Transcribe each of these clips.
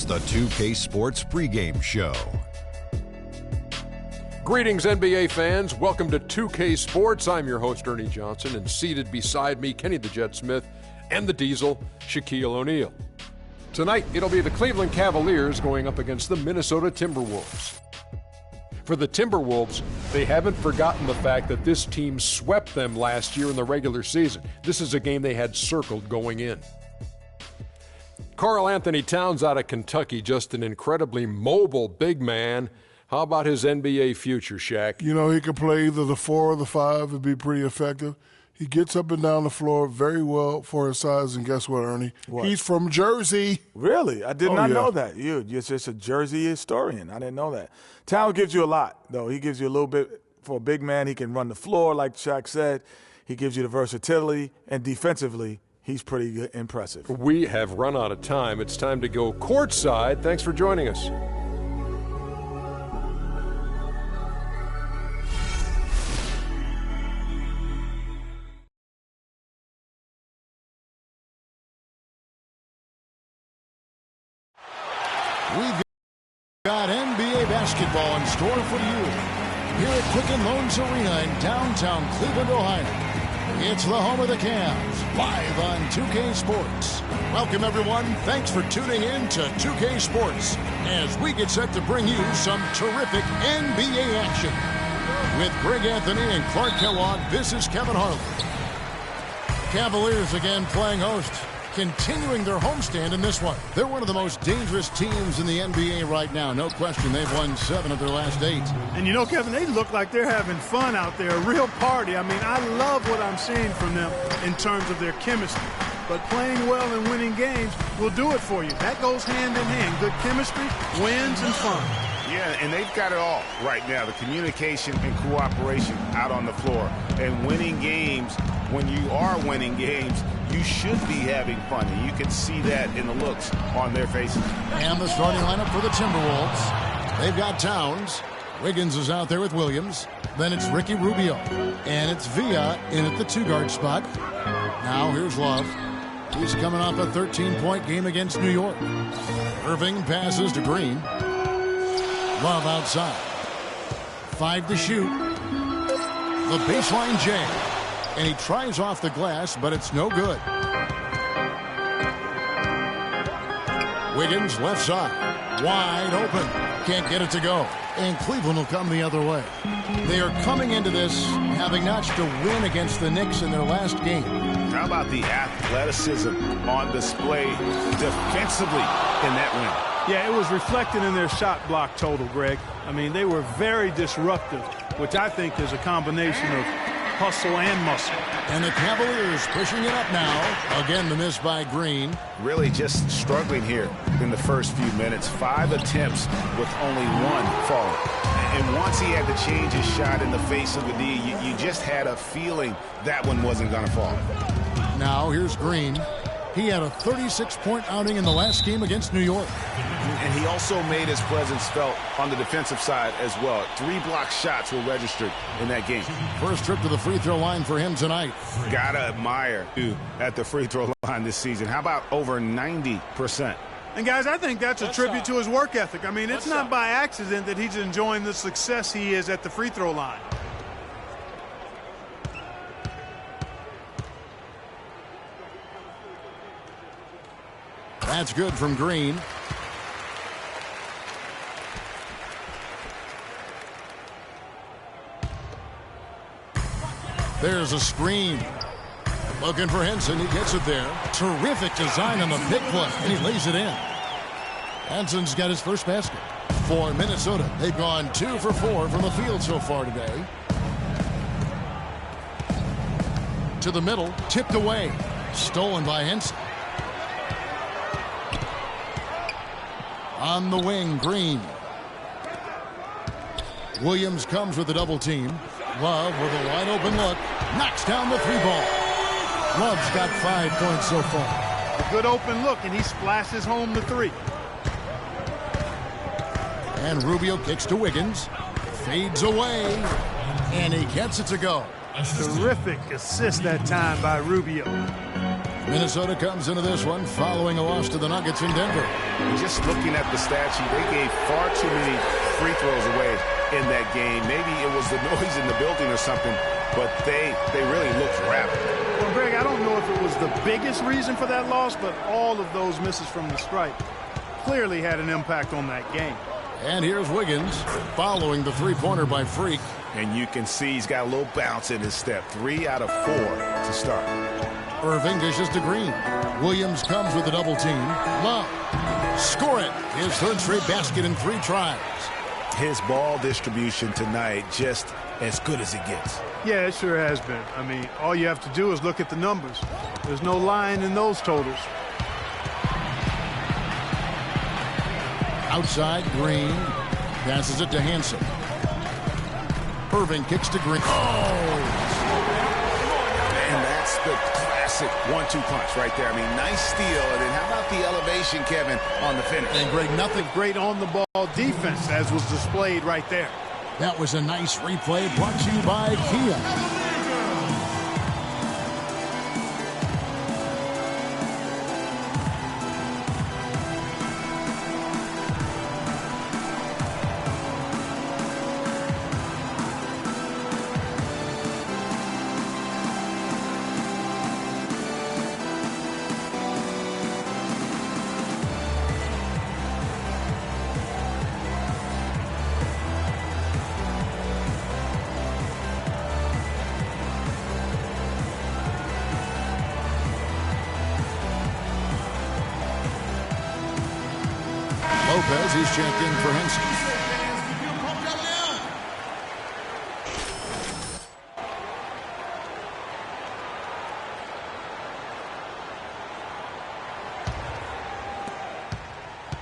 It's the 2K Sports pregame show. Greetings, NBA fans. Welcome to 2K Sports. I'm your host, Ernie Johnson, and seated beside me, Kenny the Jet Smith and the Diesel, Shaquille O'Neal. Tonight, it'll be the Cleveland Cavaliers going up against the Minnesota Timberwolves. For the Timberwolves, they haven't forgotten the fact that this team swept them last year in the regular season. This is a game they had circled going in. Karl Anthony Towns out of Kentucky, just an incredibly mobile big man. How about his NBA future, Shaq? You know, he could play either the 4 or the 5 and be pretty effective. He gets up and down the floor very well for his size, and guess what, Ernie? What? He's from Jersey. Really? I did not know that. You're just a Jersey historian. I didn't know that. Towns gives you a lot, though. He gives you a little bit for a big man. He can run the floor, like Shaq said. He gives you the versatility, and defensively, he's pretty impressive. We have run out of time. It's time to go courtside. Thanks for joining us. We've got NBA basketball in store for you here at Quicken Loans Arena in downtown Cleveland, Ohio. It's the home of the Cavs, live on 2K Sports. Welcome, everyone. Thanks for tuning in to 2K Sports as we get set to bring you some terrific NBA action. With Greg Anthony and Clark Kellogg, this is Kevin Harlan. Cavaliers again playing host, continuing their homestand in this one. They're one of the most dangerous teams in the NBA right now. No question, they've won 7 of their last 8. And you know, Kevin, they look like they're having fun out there, a real party. I mean, I love what I'm seeing from them in terms of their chemistry. But playing well and winning games will do it for you. That goes hand in hand. Good chemistry, wins, and fun. Yeah, and they've got it all right now, the communication and cooperation out on the floor. And winning games, when you are winning games, you should be having fun, and you can see that in the looks on their faces. And the starting lineup for the Timberwolves. They've got Towns. Wiggins is out there with Williams. Then it's Ricky Rubio. And it's Villa in at the 2-guard spot. Now here's Love. He's coming off a 13-point game against New York. Irving passes to Green. Love outside. 5 to shoot. The baseline J. And he tries off the glass, but it's no good. Wiggins left side. Wide open. Can't get it to go. And Cleveland will come the other way. They are coming into this having notched a win against the Knicks in their last game. How about the athleticism on display defensively in that win? Yeah, it was reflected in their shot block total, Greg. I mean, they were very disruptive, which I think is a combination of hustle and muscle. And the Cavaliers pushing it up now. Again, the miss by Green. Really just struggling here in the first few minutes. 5 attempts with only 1 falling. And once he had to change his shot in the face of the D, you just had a feeling that one wasn't going to fall. Now here's Green. He had a 36-point outing in the last game against New York. And he also made his presence felt on the defensive side as well. 3 block shots were registered in that game. First trip to the free throw line for him tonight. Gotta admire you at the free throw line this season. How about over 90%? And, guys, I think that's a tribute to his work ethic. I mean, it's not by accident that he's enjoying the success he is at the free throw line. That's good from Green. There's a screen. Looking for Henson. He gets it there. Terrific design on the pick play, and he lays it in. Henson's got his first basket. For Minnesota, they've gone 2 for 4 from the field so far today. To the middle, tipped away. Stolen by Henson. On the wing, Green. Williams comes with a double team. Love with a wide open look. Knocks down the 3-ball. Love's got 5 points so far. A good open look, and he splashes home the 3. And Rubio kicks to Wiggins. Fades away. And he gets it to go. Terrific assist that time by Rubio. Minnesota comes into this one following a loss to the Nuggets in Denver. Just looking at the stat sheet, they gave far too many free throws away in that game. Maybe it was the noise in the building or something, but they really looked rapid. Well, Greg, I don't know if it was the biggest reason for that loss, but all of those misses from the stripe clearly had an impact on that game. And here's Wiggins following the three-pointer by Freak. And you can see he's got a little bounce in his step. 3 out of 4 to start. Irving dishes to Green. Williams comes with a double team. Love. Score it. His third straight basket in 3 tries. His ball distribution tonight just as good as it gets. Yeah, it sure has been. I mean, all you have to do is look at the numbers. There's no lying in those totals. Outside, Green passes it to Hansen. Irving kicks to Green. Oh! And that's the classic 1-2 punch right there. I mean, nice steal. And then how about the elevation, Kevin, on the finish? And Greg, nothing great on the ball defense as was displayed right there. That was a nice replay brought to you by Kia. Lopez, he's checked in for Henson.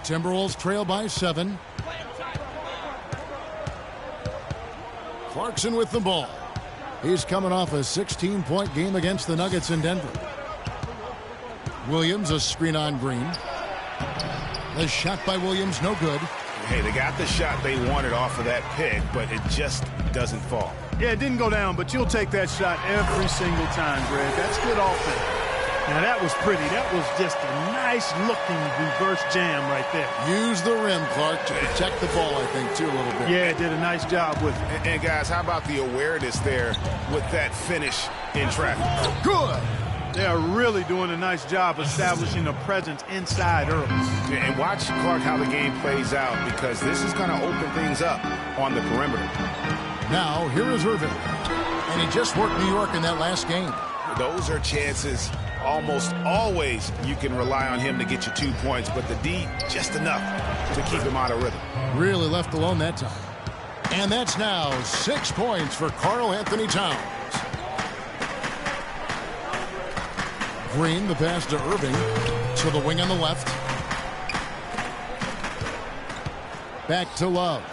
Timberwolves trail by 7. Clarkson with the ball. He's coming off a 16-point game against the Nuggets in Denver. Williams, a screen on Green. The shot by Williams, no good. Hey, they got the shot they wanted off of that pick, but it just doesn't fall. Yeah, it didn't go down, but you'll take that shot every single time, Greg. That's good offense. Now, that was pretty. That was just a nice-looking reverse jam right there. Use the rim, Clark, to protect the ball, I think, too, a little bit. Yeah, did a nice job with it. And guys, how about the awareness there with that finish in traffic? Good. They are really doing a nice job establishing a presence inside early. And watch, Clark, how the game plays out, because this is going to open things up on the perimeter. Now, here is Irving. And he just worked New York in that last game. Those are chances almost always you can rely on him to get you 2 points, but the D, just enough to keep him out of rhythm. Really left alone that time. And that's now 6 points for Karl Anthony Towns. Green, the pass to Irving, to the wing on the left. Back to Love.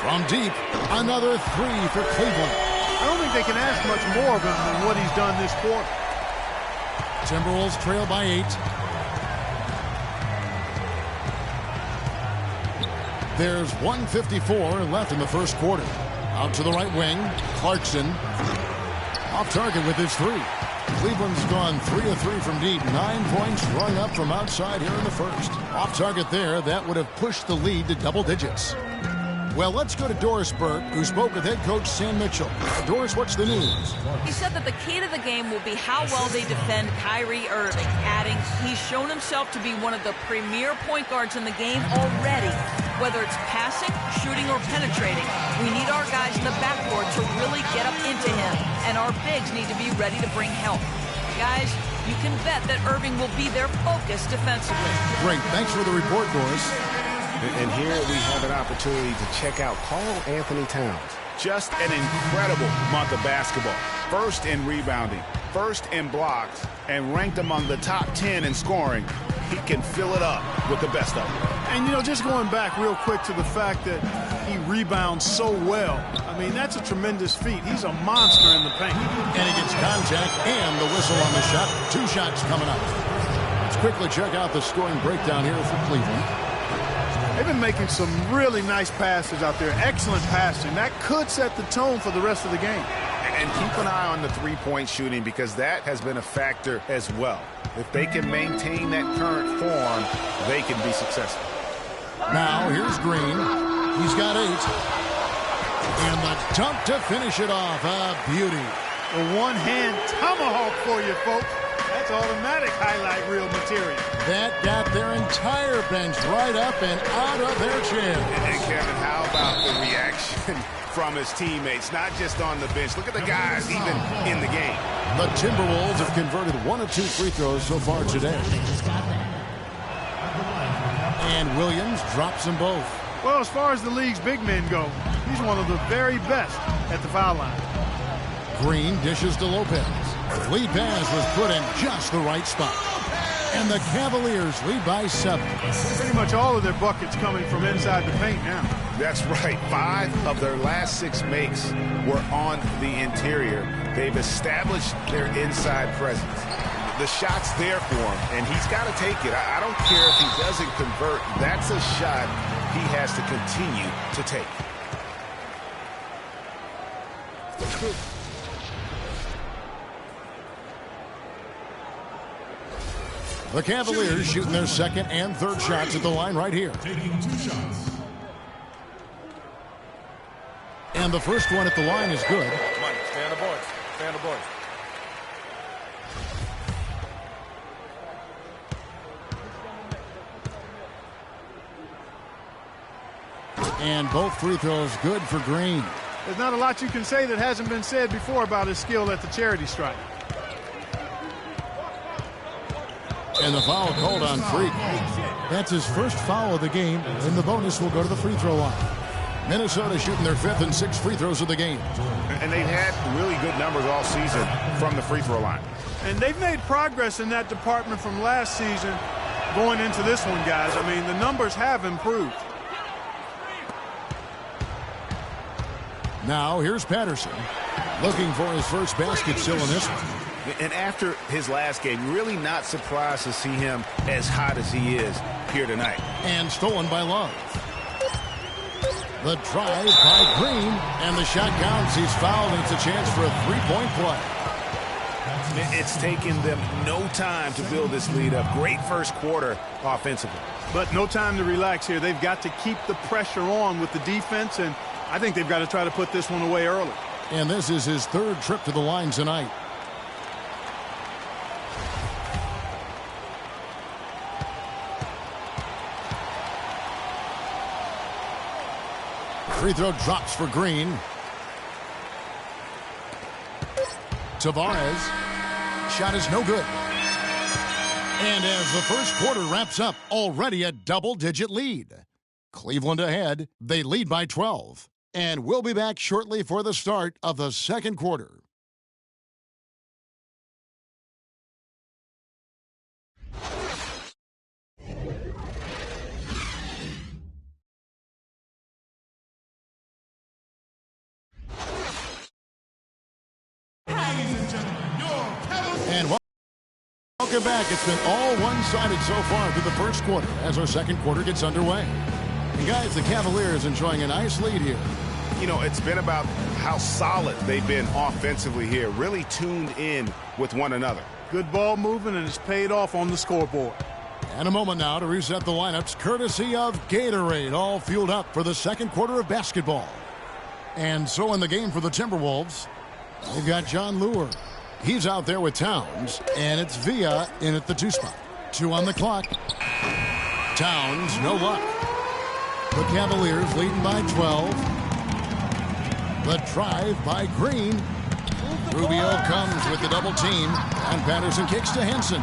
From deep, another 3 for Cleveland. I don't think they can ask much more of him than what he's done this quarter. Timberwolves trail by 8. There's 1:54 left in the first quarter. Out to the right wing, Clarkson. Off target with his 3. Cleveland's gone 3 of 3 from deep. 9 points rung up from outside here in the first. Off target there, that would have pushed the lead to double digits. Well, let's go to Doris Burke, who spoke with head coach Sam Mitchell. Doris, what's the news? He said that the key to the game will be how well they defend Kyrie Irving, adding he's shown himself to be one of the premier point guards in the game already. Whether it's passing, shooting, or penetrating, we need our guys in the backcourt to really get up into him, and our bigs need to be ready to bring help. Guys, you can bet that Irving will be their focus defensively. Great. Thanks for the report, Doris. And here we have an opportunity to check out Karl Anthony Towns. Just an incredible month of basketball. First in rebounding, first in blocks, and ranked among the top 10 in scoring. He can fill it up with the best of them. And, you know, just going back real quick to the fact that he rebounds so well, I mean, that's a tremendous feat. He's a monster in the paint. And he gets contact and the whistle on the shot. 2 shots coming up. Let's quickly check out the scoring breakdown here for Cleveland. They've been making some really nice passes out there. Excellent passing. That could set the tone for the rest of the game. And keep an eye on the three-point shooting because that has been a factor as well. If they can maintain that current form, they can be successful. Now here's Green. He's got 8. And the dunk to finish it off. A beauty. A one-hand tomahawk for you, folks. That's automatic highlight reel material. That got their entire bench right up and out of their chairs. And Kevin, how about the reaction from his teammates, not just on the bench. Look at the guys even in the game. The Timberwolves have converted 1 of 2 free throws so far today. And Williams drops them both. Well, as far as the league's big men go, he's one of the very best at the foul line. Green dishes to Lopez. Lead pass was put in just the right spot. And the Cavaliers lead by 7. Pretty much all of their buckets coming from inside the paint now. That's right. 5 of their last 6 makes were on the interior. They've established their inside presence. The shot's there for him, and he's got to take it. I don't care if he doesn't convert. That's a shot he has to continue to take. The Cavaliers shooting their second and third shots at the line right here. Taking 2 shots. And the first one at the line is good. Come on, stay on the boards. Stay on the boards. And both free throws good for Green. There's not a lot you can say that hasn't been said before about his skill at the charity stripe. And the foul called on Freak. That's his first foul of the game, and the bonus will go to the free throw line. Minnesota shooting their 5th and 6th free throws of the game. And they've had really good numbers all season from the free throw line. And they've made progress in that department from last season going into this one, guys. I mean, the numbers have improved. Now here's Patterson looking for his first basket still in this one. And after his last game, really not surprised to see him as hot as he is here tonight. And stolen by Love. The drive by Green, and the shot counts. He's fouled, and it's a chance for a three-point play. It's taken them no time to build this lead up. Great first quarter offensively. But no time to relax here. They've got to keep the pressure on with the defense, and I think they've got to try to put this one away early. And this is his 3rd trip to the line tonight. Free throw drops for Green. Tavares. Shot is no good. And as the first quarter wraps up, already a double-digit lead. Cleveland ahead. They lead by 12. And we'll be back shortly for the start of the second quarter. And welcome back. It's been all one-sided so far through the first quarter as our second quarter gets underway. And guys, the Cavaliers enjoying a nice lead here. You know, it's been about how solid they've been offensively here, really tuned in with one another. Good ball movement, and it's paid off on the scoreboard. And a moment now to reset the lineups, courtesy of Gatorade, all fueled up for the second quarter of basketball. And so in the game for the Timberwolves, they've got John Lure. He's out there with Towns, and it's Villa in at the 2 spot. 2 on the clock. Towns, no luck. The Cavaliers leading by 12. The drive by Green. Rubio comes with the double team, and Patterson kicks to Henson.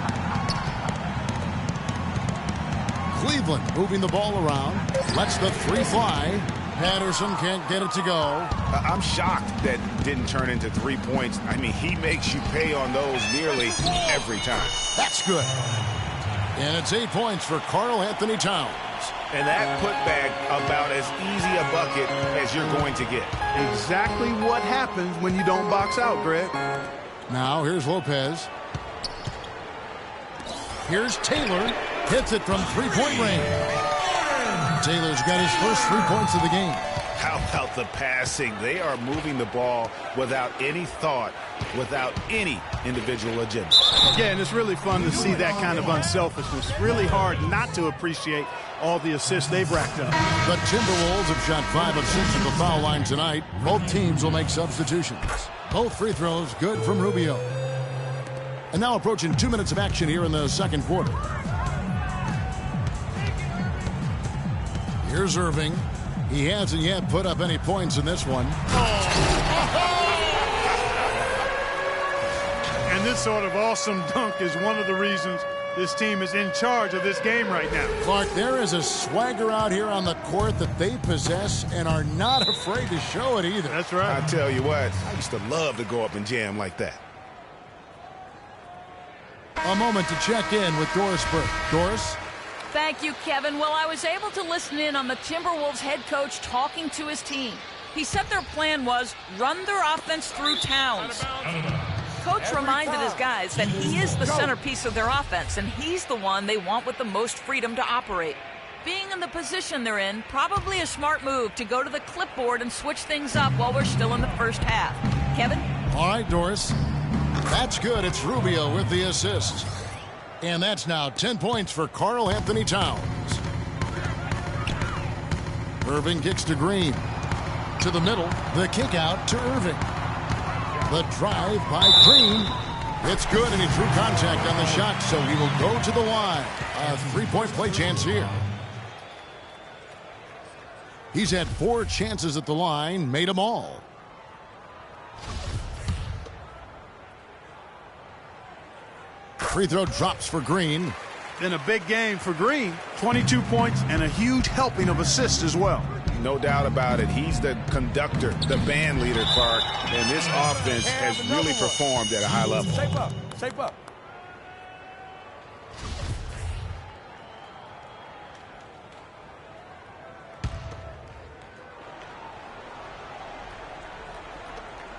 Cleveland moving the ball around. Lets the 3 fly. Patterson can't get it to go. I'm shocked that didn't turn into 3 points. I mean, he makes you pay on those nearly every time. That's good. And it's 8 points for Karl Anthony Towns. And that putback about as easy a bucket as you're going to get. Exactly what happens when you don't box out, Greg. Now here's Lopez. Here's Taylor. Hits it from 3-point range. Taylor's got his first 3 points of the game. How about the passing? They are moving the ball without any thought, without any individual agenda. Yeah, and it's really fun to see that kind of unselfishness. Really hard not to appreciate all the assists they've racked up. The Timberwolves have shot 5 of 6 at the foul line tonight. Both teams will make substitutions. Both free throws good from Rubio. And now approaching 2 minutes of action here in the second quarter. Here's Irving. He hasn't yet put up any points in this one. And this sort of awesome dunk is one of the reasons this team is in charge of this game right now. Clark, there is a swagger out here on the court that they possess and are not afraid to show it either. That's right. I tell you what, I used to love to go up and jam like that. A moment to check in with Doris Burke. Doris? Thank you, Kevin. Well, I was able to listen in on the Timberwolves head coach talking to his team. He said their plan was run their offense through Towns. Coach reminded his guys that he is the centerpiece of their offense, and he's the one they want with the most freedom to operate. Being in the position they're in, probably a smart move to go to the clipboard and switch things up while we're still in the first half. Kevin? All right, Doris. That's good. It's Rubio with the assist. And that's now 10 points for Karl Anthony Towns. Irving kicks to Green. To the middle. The kick out to Irving. The drive by Green. It's good, and he drew contact on the shot, so he will go to the line. A three-point play chance here. He's had 4 chances at the line, made them all. Free throw drops for Green. Then a big game for Green. 22 points and a huge helping of assists as well. No doubt about it. He's the conductor, the band leader, Clark. And this offense has really performed at a high level. Shape up. Shape up.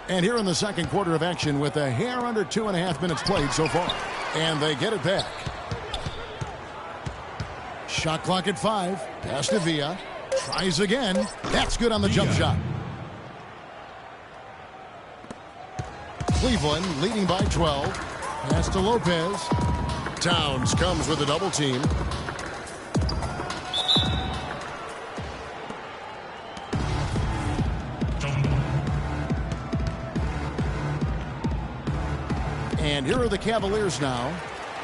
And here in the second quarter of action with a hair under 2.5 minutes played so far. And they get it back. Shot clock at 5. Pass to Villa. Tries again. That's good on the jump shot. Cleveland leading by 12. Pass to Lopez. Towns comes with a double team. And here are the Cavaliers now.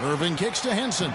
Irving kicks to Henson.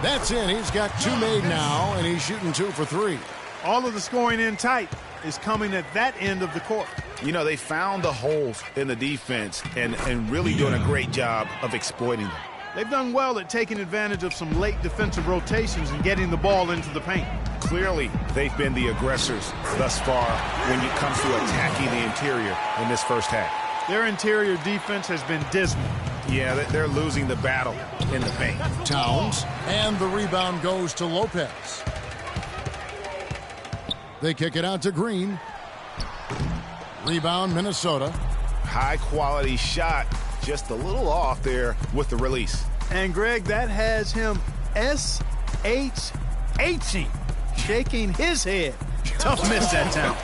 That's in. He's got 2 made now, and he's shooting 2 for 3. All of the scoring in tight is coming at that end of the court. You know, they found the holes in the defense and really doing a great job of exploiting them. They've done well at taking advantage of some late defensive rotations and getting the ball into the paint. Clearly, they've been the aggressors thus far when it comes to attacking the interior in this first half. Their interior defense has been dismal. Yeah, they're losing the battle in the paint. Towns, and the rebound goes to Lopez. They kick it out to Green. Rebound, Minnesota. High-quality shot, just a little off there with the release. And, Greg, that has him S-H-H-ing, shaking his head. Tough miss that time.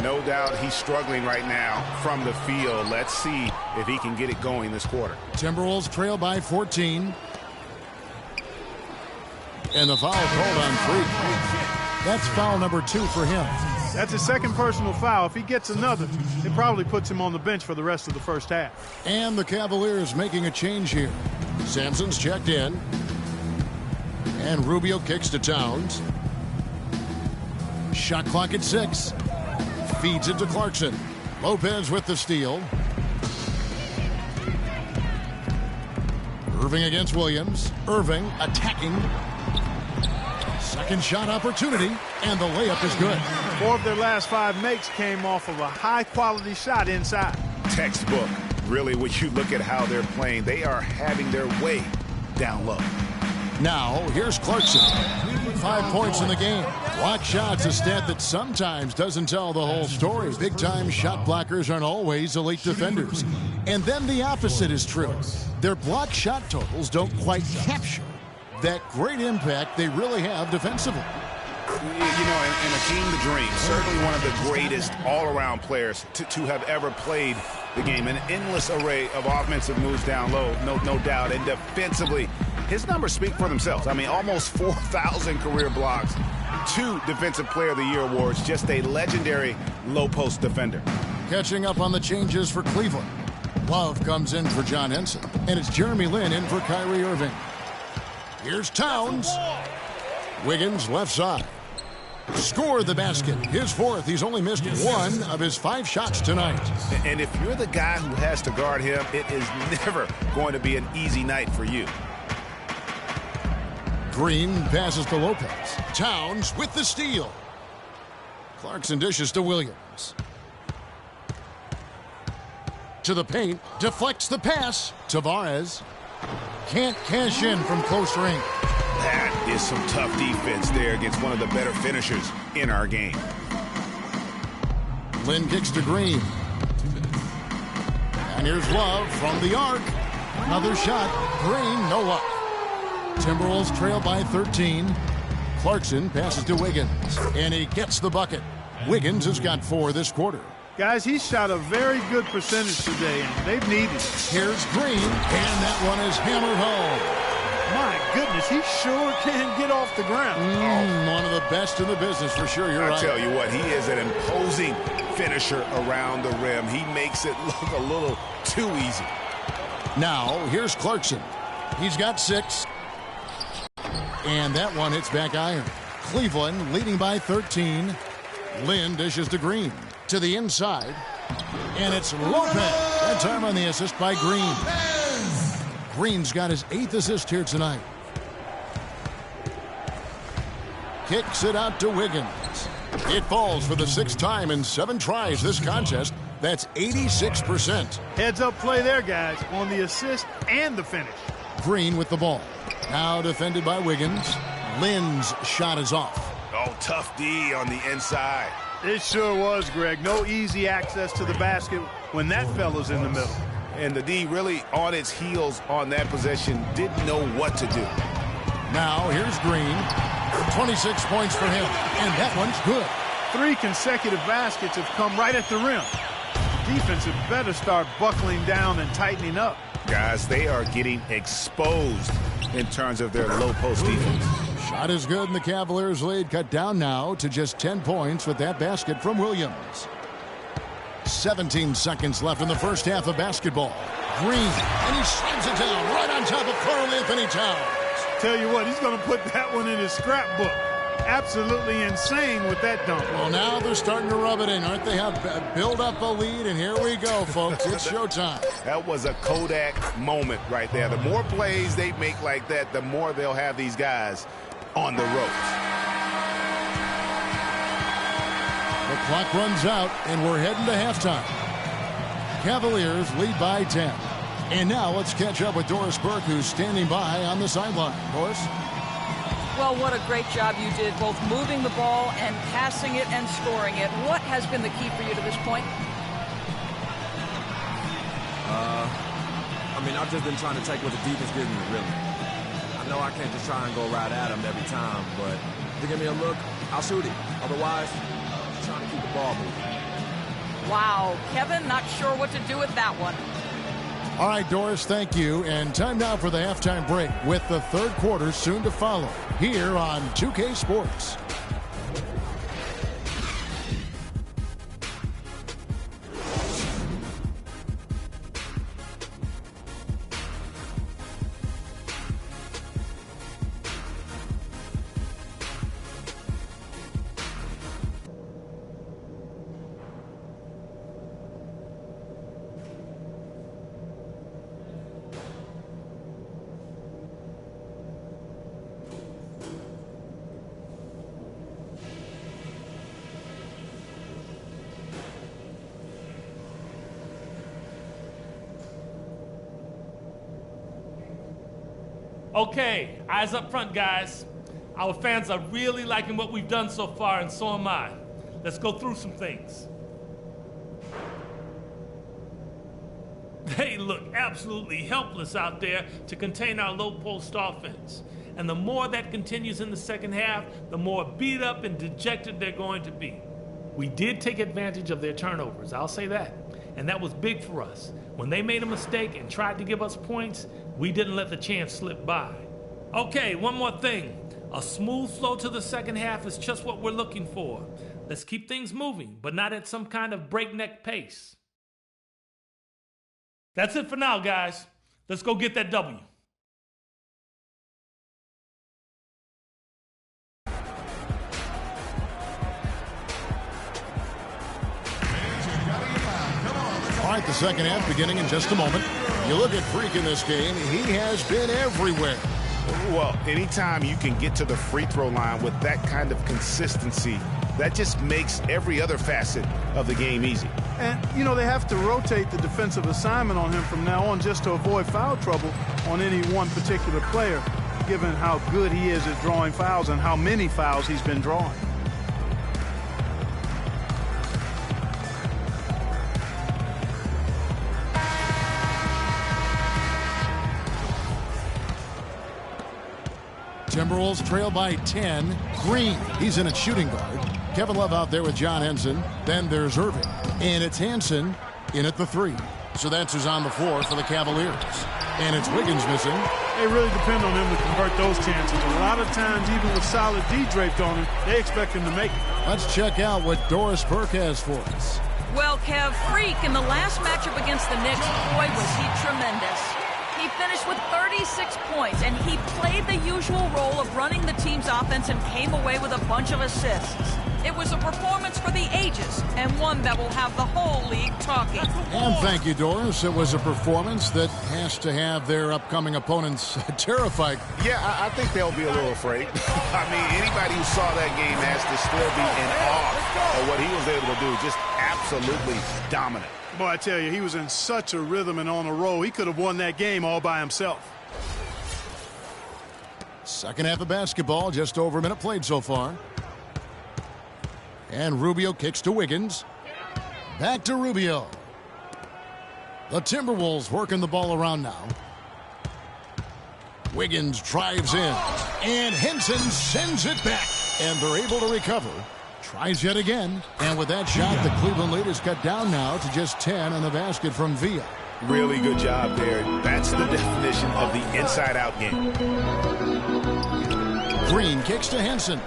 No doubt he's struggling right now from the field. Let's see if he can get it going this quarter. Timberwolves trail by 14. And the foul called on Freak. That's foul number 2 for him. That's his second personal foul. If he gets another, it probably puts him on the bench for the rest of the first half. And the Cavaliers making a change here. Sampson's checked in. And Rubio kicks to Towns. Shot clock at 6. Feeds it to Clarkson. Lopez with the steal. Irving against Williams. Irving attacking. Second shot opportunity, and the layup is good. 4 of their last 5 makes came off of a high-quality shot inside. Textbook. Really, when you look at how they're playing, they are having their way down low. Now, here's Clarkson. 5 points in the game. Block shots, a stat that sometimes doesn't tell the whole story. Big-time shot blockers aren't always elite defenders. And then the opposite is true. Their block shot totals don't quite capture that great impact they really have defensively. You know, in a team to dream, certainly one of the greatest all-around players to have ever played the game. An endless array of offensive moves down low, no doubt. And defensively, his numbers speak for themselves. I mean, almost 4,000 career blocks, 2 Defensive Player of the Year awards, just a legendary low-post defender. Catching up on the changes for Cleveland. Love comes in for John Henson, and it's Jeremy Lin in for Kyrie Irving. Here's Towns. Wiggins left side. Scored the basket. His 4th. He's only missed 1 of his 5 shots tonight. And if you're the guy who has to guard him, it is never going to be an easy night for you. Green passes to Lopez. Towns with the steal. Clarkson dishes to Williams. To the paint. Deflects the pass. Tavares can't cash in from close range. That is some tough defense there against one of the better finishers in our game. Lynn kicks to Green. And here's Love from the arc. Another shot. Green, no luck. Timberwolves trail by 13. Clarkson passes to Wiggins. And he gets the bucket. Wiggins has got 4 this quarter. Guys, he shot a very good percentage today, and they've needed it. Here's Green. And that one is hammered home. My goodness, he sure can get off the ground. One of the best in the business for sure. You're right. I tell you what, he is an imposing finisher around the rim. He makes it look a little too easy. Now, here's Clarkson. He's got 6. And that one hits back iron. Cleveland leading by 13. Lynn dishes to Green. To the inside. And it's Lopez. That time on the assist by Green. Green's got his 8th assist here tonight. Kicks it out to Wiggins. It falls for the 6th time in 7 tries this contest. That's 86%. Heads-up play there, guys, on the assist and the finish. Green with the ball. Now defended by Wiggins. Lynn's shot is off. Oh, tough D on the inside. It sure was, Greg. No easy access to the basket when that fella's in the middle. And the D really on its heels on that possession, didn't know what to do. Now here's Green. 26 points for him, and that one's good. 3 consecutive baskets have come right at the rim. Defense had better start buckling down and tightening up. Guys, they are getting exposed in terms of their low post defense. Shot is good, and the Cavaliers' lead cut down now to just 10 points with that basket from Williams. 17 seconds left in the first half of basketball. Green, and he slams it down right on top of Karl-Anthony Towns. Tell you what, he's going to put that one in his scrapbook. Absolutely insane with that dunk. Well, now they're starting to rub it in, aren't they? Have build up a lead, and here we go, folks. It's showtime. That was a Kodak moment right there. The more plays they make like that, the more they'll have these guys on the ropes. The clock runs out, and we're heading to halftime. Cavaliers lead by 10. And now let's catch up with Doris Burke, who's standing by on the sideline. Doris? Well, what a great job you did, both moving the ball and passing it and scoring it. What has been the key for you to this point? I've just been trying to take what the defense gives me, really. I know I can't just try and go right at them every time, but if they give me a look, I'll shoot it. Otherwise, I'm trying to keep the ball moving. Wow, Kevin, not sure what to do with that one. All right, Doris, thank you. And time now for the halftime break with the third quarter soon to follow here on 2K Sports. Okay, eyes up front, guys. Our fans are really liking what we've done so far, and so am I. Let's go through some things. They look absolutely helpless out there to contain our low-post offense. And the more that continues in the second half, the more beat up and dejected they're going to be. We did take advantage of their turnovers, I'll say that. And that was big for us. When they made a mistake and tried to give us points, we didn't let the chance slip by. Okay, one more thing. A smooth flow to the second half is just what we're looking for. Let's keep things moving, but not at some kind of breakneck pace. That's it for now, guys. Let's go get that W. All right, the second half beginning in just a moment. You look at Freak in this game, he has been everywhere. Well, anytime you can get to the free throw line with that kind of consistency, that just makes every other facet of the game easy. And, you know, they have to rotate the defensive assignment on him from now on just to avoid foul trouble on any one particular player, given how good he is at drawing fouls and how many fouls he's been drawing. Timberwolves trail by 10. Green, he's in at shooting guard. Kevin Love out there with John Henson. Then there's Irving. And it's Henson in at the 3. So that's who's on the floor for the Cavaliers. And it's Wiggins missing. They really depend on him to convert those chances. A lot of times, even with solid D draped on him, they expect him to make it. Let's check out what Doris Burke has for us. Well, Kev, Freak in the last matchup against the Knicks, boy, was he tremendous. He finished with 36 points, and he played the usual role of running the team's offense and came away with a bunch of assists. It was a performance for the ages, and one that will have the whole league talking. And thank you, Doris. It was a performance that has to have their upcoming opponents terrified. Yeah, I think they'll be a little afraid. I mean, anybody who saw that game has to still be in awe of what he was able to do. Just absolutely dominant. Boy, I tell you, he was in such a rhythm and on a roll. He could have won that game all by himself. Second half of basketball, just over a minute played so far. And Rubio kicks to Wiggins. Back to Rubio. The Timberwolves working the ball around now. Wiggins drives in. And Henson sends it back. And they're able to recover. Tries yet again. And with that shot, the Cleveland lead is cut down now to just 10 on the basket from Villa. Really good job there. That's the definition of the inside-out game. Green kicks to Henson.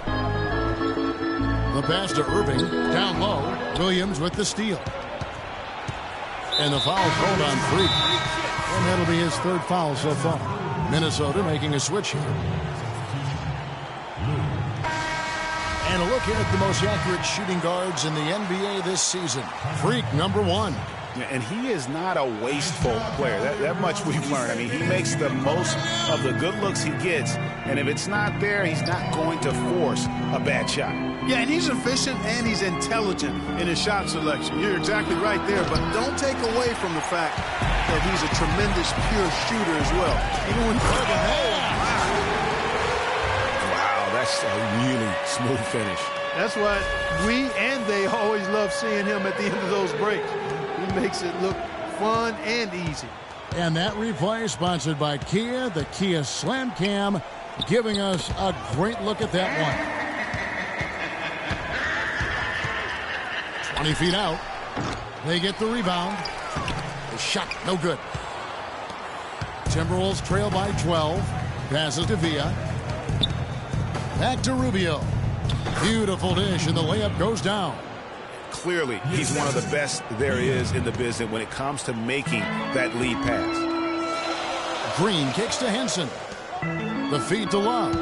The pass to Irving. Down low. Williams with the steal. And the foul called on Freak. And that'll be his third foul so far. Minnesota making a switch here. And a look here at the most accurate shooting guards in the NBA this season. Freak, number 1. And he is not a wasteful player. That much we've learned. I mean, he makes the most of the good looks he gets. And if it's not there, he's not going to force a bad shot. Yeah, and he's efficient and he's intelligent in his shot selection. You're exactly right there, but don't take away from the fact that he's a tremendous pure shooter as well. Even when wow, that's a really smooth finish. That's why we and they always love seeing him at the end of those breaks. He makes it look fun and easy. And that replay sponsored by Kia, the Kia Slam Cam, giving us a great look at that one. 20 feet out. They get the rebound. The shot, no good. Timberwolves trail by 12. Passes to Villa. Back to Rubio. Beautiful dish, and the layup goes down. Clearly, he's one of the best there is in the business when it comes to making that lead pass. Green kicks to Henson. The feed to Love.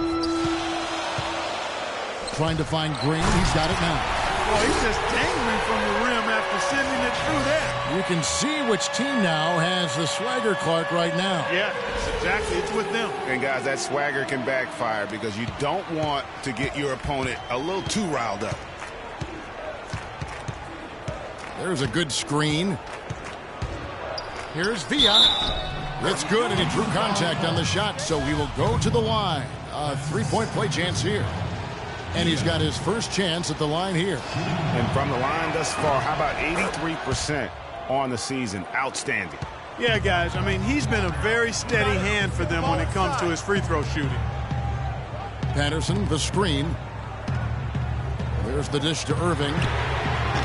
Trying to find Green. He's got it now. Well, he's just dangling from the rim after sending it through there. You can see which team now has the Swagger Clark right now. Yeah, exactly. It's with them. And, guys, that swagger can backfire because you don't want to get your opponent a little too riled up. There's a good screen. Here's Villa. It's good, and he drew contact on the shot, so he will go to the line. A three-point play chance here. And he's got his first chance at the line here. And from the line thus far, how about 83% on the season? Outstanding. Yeah, guys, I mean, he's been a very steady hand for them when it comes to his free throw shooting. Patterson, the screen. There's the dish to Irving.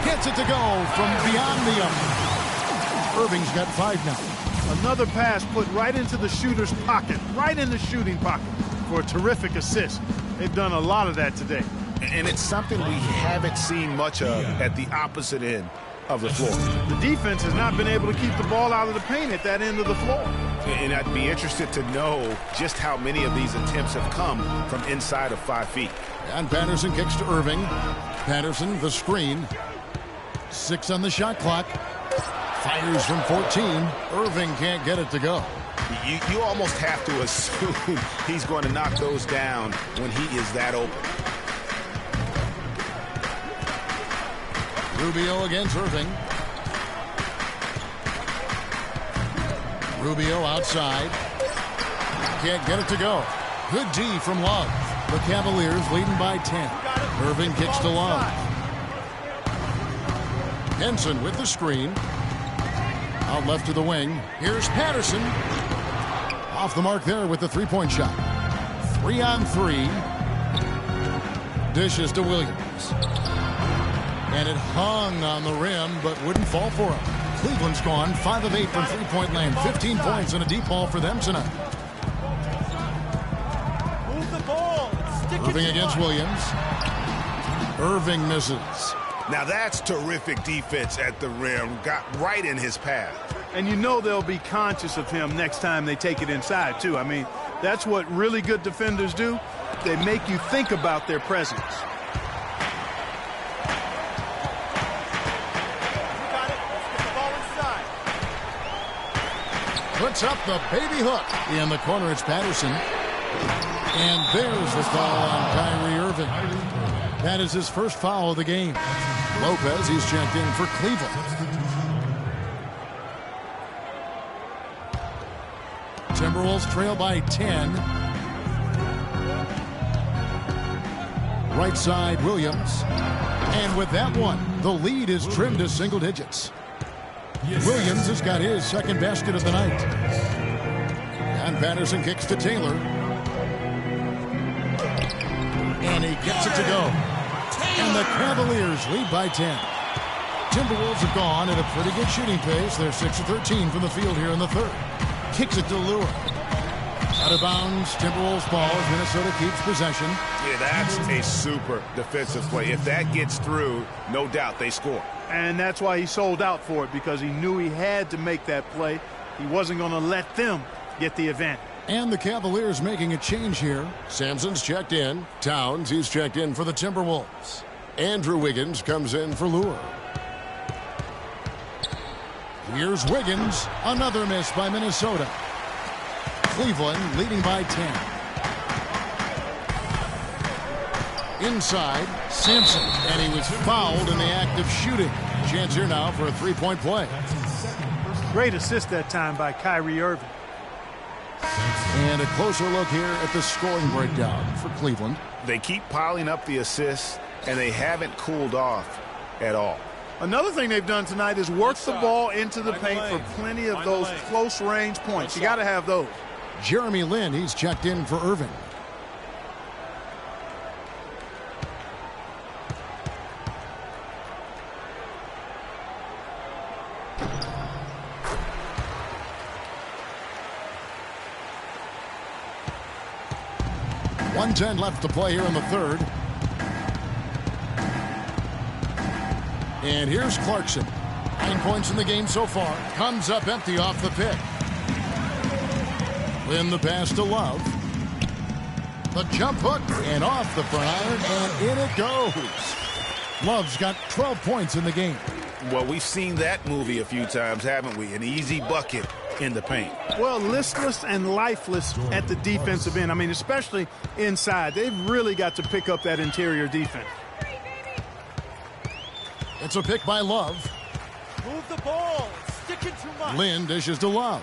Gets it to go from beyond the arc. Irving's got 5 now. Another pass put right into the shooter's pocket, right in the shooting pocket for a terrific assist. They've done a lot of that today. And it's something we haven't seen much of at the opposite end of the floor. The defense has not been able to keep the ball out of the paint at that end of the floor. And I'd be interested to know just how many of these attempts have come from inside of 5 feet. And Patterson kicks to Irving. Patterson, the screen. 6 on the shot clock. Fires from 14. Irving can't get it to go. You almost have to assume he's going to knock those down when he is that open. Rubio against Irving. Rubio outside. Can't get it to go. Good D from Love. The Cavaliers leading by 10. Irving kicks to Love. Henson with the screen. Out left to the wing. Here's Patterson. Off the mark there with the three-point shot. 3 on 3. Dishes to Williams. And it hung on the rim, but wouldn't fall for him. Cleveland's gone 5 of 8 from three-point land. 15 points and a deep ball for them tonight. Move the ball. Irving against Williams. Irving misses. Now that's terrific defense at the rim. Got right in his path. And you know they'll be conscious of him next time they take it inside, too. I mean, that's what really good defenders do. They make you think about their presence. Puts up the baby hook. In the corner, it's Patterson. And there's the foul on Kyrie Irving. That is his first foul of the game. Lopez, he's checked in for Cleveland. Timberwolves trail by 10. Right side, Williams. And with that one, the lead is trimmed to single digits. Williams has got his second basket of the night. And Patterson kicks to Taylor. And he gets it to go. And the Cavaliers lead by 10. Timberwolves have gone at a pretty good shooting pace. They're 6 of 13 from the field here in the third. Kicks it to Lure. Out of bounds, Timberwolves ball as Minnesota keeps possession. Yeah, that's a super defensive play. If that gets through, no doubt they score. And that's why he sold out for it, because he knew he had to make that play. He wasn't going to let them get the advantage. And the Cavaliers making a change here. Sampson's checked in. Towns, he's checked in for the Timberwolves. Andrew Wiggins comes in for Lure. Here's Wiggins. Another miss by Minnesota. Cleveland leading by 10. Inside, Sampson. And he was fouled in the act of shooting. Chance here now for a three-point play. Great assist that time by Kyrie Irving. And a closer look here at the scoring breakdown for Cleveland. They keep piling up the assists, and they haven't cooled off at all. Another thing they've done tonight is work the ball into the paint for plenty of those close-range points. You got to have those. Jeremy Lin, he's checked in for Irving. .110 left to play here in the third. And here's Clarkson. 9 points in the game so far. Comes up empty off the pick. Lin the pass to Love. The jump hook and off the front iron, and in it goes. Love's got 12 points in the game. Well, we've seen that movie a few times, haven't we? An easy bucket in the paint. Well, listless and lifeless at the defensive end. I mean, especially inside. They've really got to pick up that interior defense. It's a pick by Love. Move the ball. Sticking too much. Lin dishes to Love.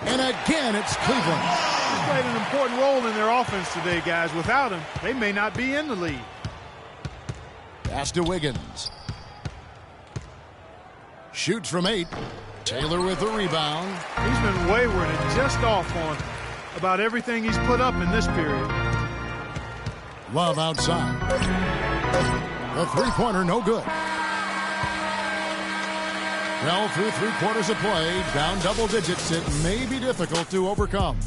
And again, it's Cleveland. He's played an important role in their offense today, guys. Without him, they may not be in the lead. Pass to Wiggins. Shoots from 8. Taylor with the rebound. He's been wayward and just off on about everything he's put up in this period. Love outside. The three-pointer, no good. Well, through 3/4 of play, down double digits, it may be difficult to overcome.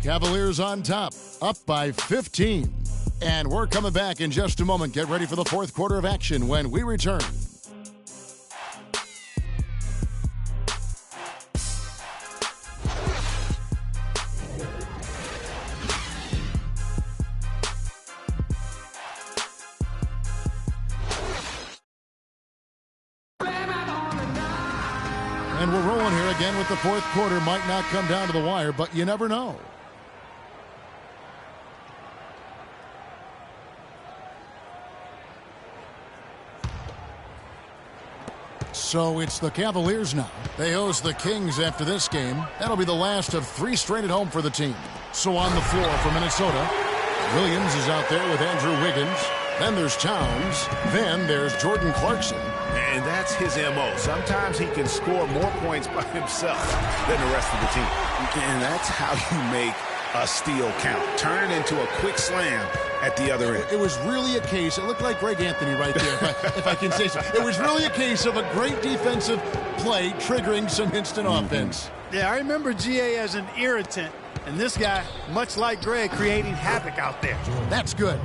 Cavaliers on top, up by 15. And we're coming back in just a moment. Get ready for the fourth quarter of action when we return. And we're rolling here again with the fourth quarter. Might not come down to the wire, but you never know. So it's the Cavaliers now. They host the Kings after this game. That'll be the last of 3 straight at home for the team. So on the floor for Minnesota, Williams is out there with Andrew Wiggins. Then there's Towns. Then there's Jordan Clarkson. And that's his M.O. Sometimes he can score more points by himself than the rest of the team. And that's how you make a steal count. Turn it into a quick slam at the other end. It was really a case, it looked like Greg Anthony right there, if I can say so. It was really a case of a great defensive play triggering some instant offense. Yeah, I remember GA as an irritant, and this guy, much like Greg, creating havoc out there. That's good.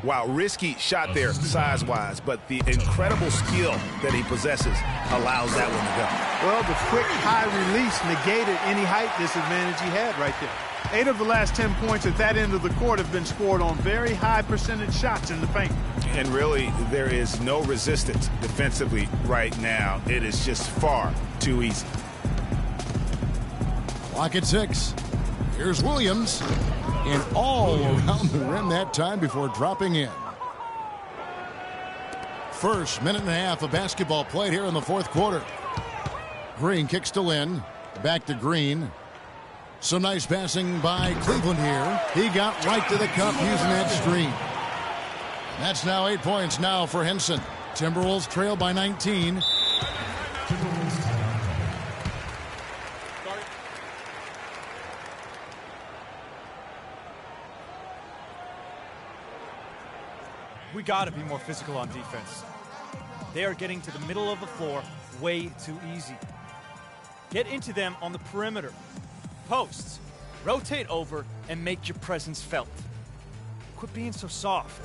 Wow, risky shot there size-wise, but the incredible skill that he possesses allows that one to go. Well, the quick high release negated any height disadvantage he had right there. 8 of the last 10 points at that end of the court have been scored on very high percentage shots in the paint. And really, there is no resistance defensively right now. It is just far too easy. Clock at 6. Here's Williams. And all around the rim that time before dropping in. First minute and a half of basketball played here in the fourth quarter. Green kicks to Lynn. Back to Green. Some nice passing by Cleveland here. He got right to the cup using that screen. That's now 8 points now for Henson. Timberwolves trail by 19. We got to be more physical on defense. They are getting to the middle of the floor way too easy. Get into them on the perimeter. Posts, rotate over, and make your presence felt. Quit being so soft.